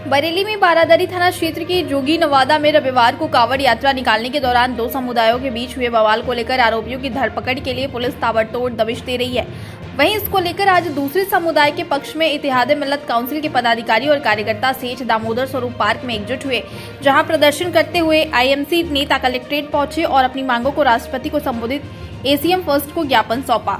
बरेली में बारादरी थाना क्षेत्र के जोगी नवादा में रविवार को कांवड़ यात्रा निकालने के दौरान दो समुदायों के बीच हुए बवाल को लेकर आरोपियों की धरपकड़ के लिए पुलिस ताबड़तोड़ दबिश दे रही है। वहीं इसको लेकर आज दूसरे समुदाय के पक्ष में इत्तेहाद मिल्लत काउंसिल के पदाधिकारी और कार्यकर्ता सेठ दामोदर स्वरूप पार्क में एकजुट हुए, जहां प्रदर्शन करते हुए आईएमसी नेता कलेक्ट्रेट पहुंचे और अपनी मांगों को राष्ट्रपति को संबोधित एसीएम फर्स्ट को ज्ञापन सौंपा।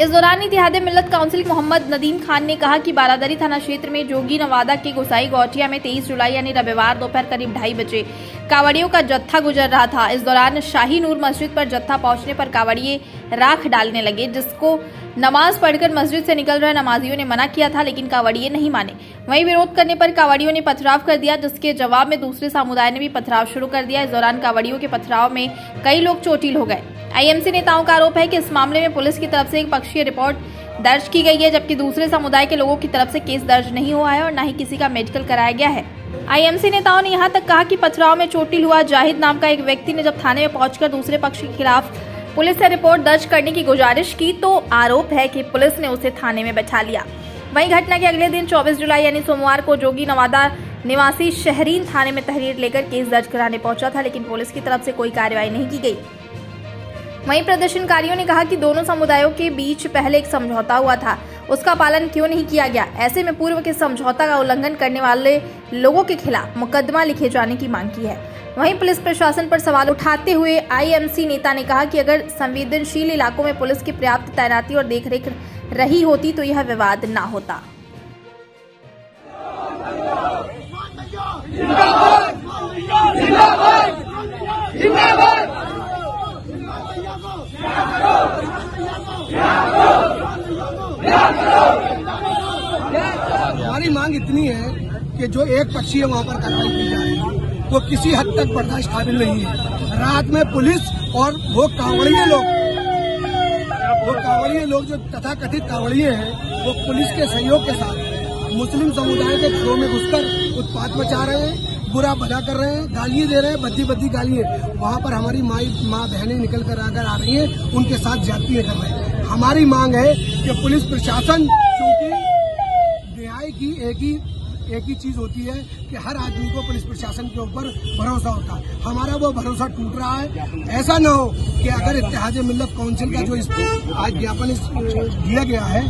इस दौरान इत्तेहाद मिल्लत काउंसिल मोहम्मद नदीम खान ने कहा कि बारादरी थाना क्षेत्र में जोगी नवादा के गोसाई गौटिया में 23 जुलाई यानी रविवार दोपहर करीब 2:30 बजे कांवड़ियों का जत्था गुजर रहा था। इस दौरान शाही नूर मस्जिद पर जत्था पहुंचने पर कांवड़िये राख डालने लगे, जिसको नमाज पढ़कर मस्जिद से निकल रहे नमाजियों ने मना किया था, लेकिन कांवड़िये नहीं माने। वहीं विरोध करने पर कांवड़ियों ने पथराव कर दिया, जिसके जवाब में दूसरे समुदाय ने भी पथराव शुरू कर दिया। इस दौरान कांवड़ियों के पथराव में कई लोग चोटिल हो गए। आईएमसी नेताओं का आरोप है कि इस मामले में पुलिस की तरफ से एक पक्षीय रिपोर्ट दर्ज की गई है, जबकि दूसरे समुदाय के लोगों की तरफ से केस दर्ज नहीं हुआ है और न ही किसी का मेडिकल कराया गया है। आईएमसी नेताओं ने यहां तक कहा कि पथराव में चोटिल हुआ जाहिद नाम का एक व्यक्ति ने जब थाने में पहुंचकर दूसरे पक्ष के खिलाफ पुलिस से रिपोर्ट दर्ज करने की गुजारिश की तो आरोप है कि पुलिस ने उसे थाने में बैठा लिया। वहीं घटना के अगले दिन 24 जुलाई यानी सोमवार को जोगी नवादा निवासी शहरीन थाने में तहरीर लेकर केस दर्ज कराने पहुंचा था, लेकिन पुलिस की तरफ से कोई कार्रवाई नहीं की गई। वहीं प्रदर्शनकारियों ने कहा कि दोनों समुदायों के बीच पहले एक समझौता हुआ था, उसका पालन क्यों नहीं किया गया। ऐसे में पूर्व के समझौता का उल्लंघन करने वाले लोगों के खिलाफ मुकदमा लिखे जाने की मांग की है। वहीं पुलिस प्रशासन पर सवाल उठाते हुए आईएमसी नेता ने कहा कि अगर संवेदनशील इलाकों में पुलिस की पर्याप्त तैनाती और देखरेख रही होती तो यह विवाद न होता। हमारी मांग इतनी है कि जो एक पक्षीय वहाँ पर कार्रवाई की जाए वो किसी हद तक बर्दाश्त काबिल नहीं है। रात में पुलिस और वो कांवड़िये लोग जो तथाकथित कांवड़िये हैं वो पुलिस के सहयोग के साथ मुस्लिम समुदाय के घरों में घुसकर उत्पात मचा रहे हैं, बुरा भला कर रहे हैं, गाली दे रहे हैं, बद्दी गालियां। वहाँ पर हमारी माँ बहनें निकल कर अगर आ रही हैं, उनके साथ ज्यादतियां कर रहे हैं। हमारी मांग है कि पुलिस प्रशासन, क्योंकि न्याय की एक ही चीज होती है कि हर आदमी को पुलिस प्रशासन के ऊपर भरोसा होता है। हमारा वो भरोसा टूट रहा है। ऐसा न हो कि अगर इत्तेहाद मिल्लत काउंसिल का जो आज ज्ञापन दिया गया है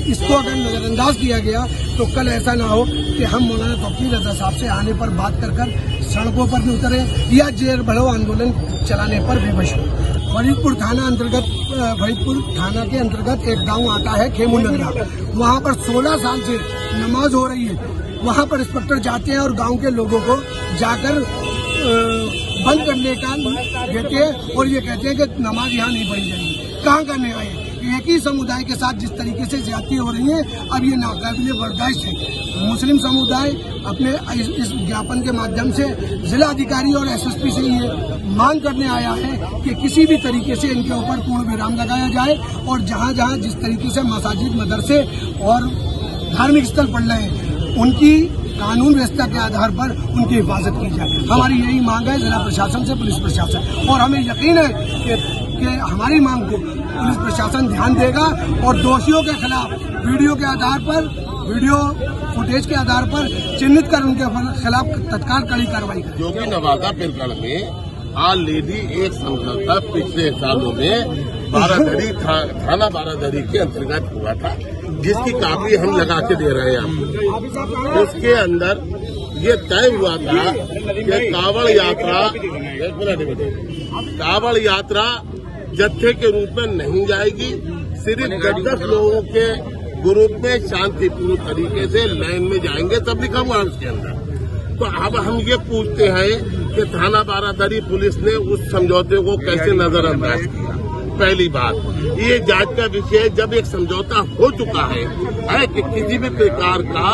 इसको अगर नजरअंदाज किया गया तो कल ऐसा ना हो कि हम मौलाना तौकीर रजा साहब से आने पर बात कर सड़कों पर नहीं उतरे या जेल बढ़ो आंदोलन चलाने पर विवश हो। फरीदपुर थाना के अंतर्गत एक गांव आता है खेमुनगरा, वहां पर 16 साल से नमाज हो रही है। वहां पर इंस्पेक्टर जाते हैं और गांव के लोगों को जाकर बंद करने का देते हैं और ये कहते हैं कि नमाज यहाँ नहीं पढ़ी जाएगी। कहाँ करने आए? एक ही समुदाय के साथ जिस तरीके से ज्यादती हो रही है, अब ये नाकाबिले बर्दाश्त है। मुस्लिम समुदाय अपने इस ज्ञापन के माध्यम से जिला अधिकारी और एसएसपी से ये मांग करने आया है कि किसी भी तरीके से इनके ऊपर पूर्ण विराम लगाया जाए और जहाँ जहाँ जिस तरीके से मसाजिद, मदरसे और धार्मिक स्थल पड़ रहे हैं उनकी कानून व्यवस्था के आधार पर उनकी हिफाजत की जाए। हमारी यही मांग है जिला प्रशासन से, पुलिस प्रशासन, और हमें यकीन है कि हमारी मांग को पुलिस प्रशासन ध्यान देगा और दोषियों के खिलाफ वीडियो फुटेज के आधार पर चिन्हित कर उनके खिलाफ तत्काल कड़ी कार्रवाई करें। जोगी नवादा प्रकरण में ऑलरेडी एक समझौता पिछले सालों में थाना बारादरी के अंतर्गत हुआ था, जिसकी कापी हम लगा के दे रहे हैं आपको। उसके अंदर ये तय हुआ था कि कांवड़ यात्रा जत्थे के रूप में नहीं जाएगी, सिर्फ 10 लोगों के ग्रुप में शांतिपूर्ण तरीके से लाइन में जाएंगे, सब लिखा हुआ है उसके अंदर। तो अब हम ये पूछते हैं कि थाना बारादरी पुलिस ने उस समझौते को कैसे नजरअंदाज किया। पहली बात, ये जांच का विषय, जब एक समझौता हो चुका है कि किसी भी प्रकार का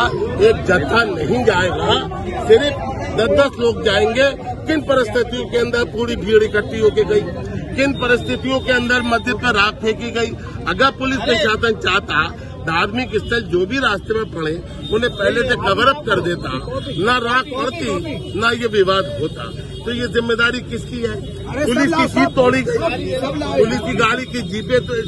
एक जत्था नहीं जाएगा, सिर्फ 10 लोग जाएंगे। किन परिस्थितियों के अंदर पूरी भीड़ इकट्ठी होकर गई, किन परिस्थितियों के अंदर मस्जिद पर राख फेंकी गई। अगर पुलिस प्रशासन चाहता धार्मिक स्थल जो भी रास्ते में पड़े उन्हें पहले से कवर अप कर देता, न राख पड़ती न ये विवाद होता। तो ये जिम्मेदारी किसकी है? पुलिस की सीट तोड़ी गई, पुलिस की गाड़ी की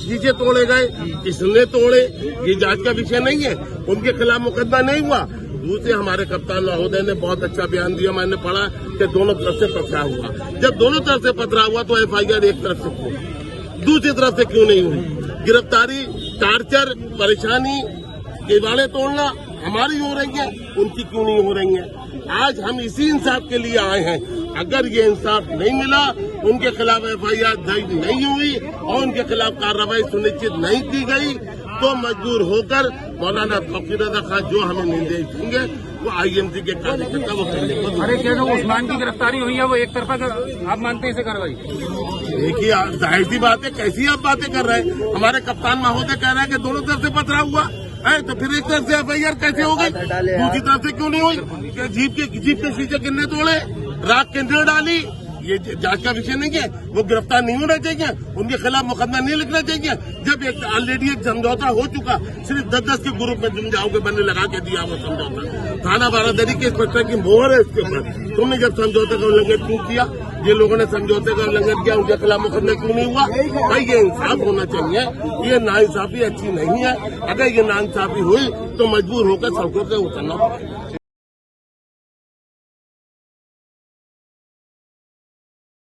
शीशे तोड़े गए, किसने तोड़े, ये जांच का विषय नहीं है। उनके खिलाफ मुकदमा नहीं हुआ, दूसरे हमारे कप्तान महोदय ने बहुत अच्छा बयान दिया, मैंने पढ़ा कि दोनों तरफ से पथराव हुआ। जब दोनों तरफ से पथराव हुआ तो FIR एक तरफ से क्यों, दूसरी तरफ से क्यों नहीं हुई? गिरफ्तारी, टार्चर, परेशानी, किवाड़े तोड़ना हमारी हो रही है, उनकी क्यों नहीं हो रही है? आज हम इसी इंसाफ के लिए आए हैं। अगर ये इंसाफ नहीं मिला, उनके खिलाफ FIR दर्ज नहीं हुई और उनके खिलाफ कार्रवाई सुनिश्चित नहीं की गई, तो मजबूर होकर मौलाना तौकीर रजा खान जो हमें निर्देश देंगे वो IMC के कार्यकर्ता वो करने को। अरे क्या जो उस्मान की गिरफ्तारी हुई है वो एक तरफा आप मानते हैं इसे कार्रवाई? देखिए, जाहिर सी बात है, कैसी आप बातें कर रहे हैं? हमारे कप्तान महोदय कह रहे हैं कि दोनों तरफ से पथराव हुआ है, तो फिर एक तरफ से FIR कैसे हो गई, दूसरी तरफ से क्यों नहीं हुई? जीप के शीशे किन्ने तोड़े, राख किन्ने डाली, ये जांच का विषय नहीं है। वो गिरफ्तार नहीं होना चाहिए, उनके खिलाफ मुकदमा नहीं लिखना चाहिए। जब एक ऑलरेडी एक समझौता हो चुका, सिर्फ 10-10 के ग्रुप में तुम जाओगे, मैंने लगा के दिया वो समझौता, थाना बारादरी के इंस्पेक्टर की मोहर है इसके ऊपर। तुमने जब समझौते का उल्लंघन क्यों किया? ये लोगों ने समझौते का उल्लंघन किया, उनके खिलाफ मुकदमा क्यों नहीं हुआ? भाई ये इंसाफ होना चाहिए, ये नाइंसाफी अच्छी नहीं है। अगर ये नाइंसाफी हुई तो मजबूर होकर सड़कों से उतरना पड़ेगा।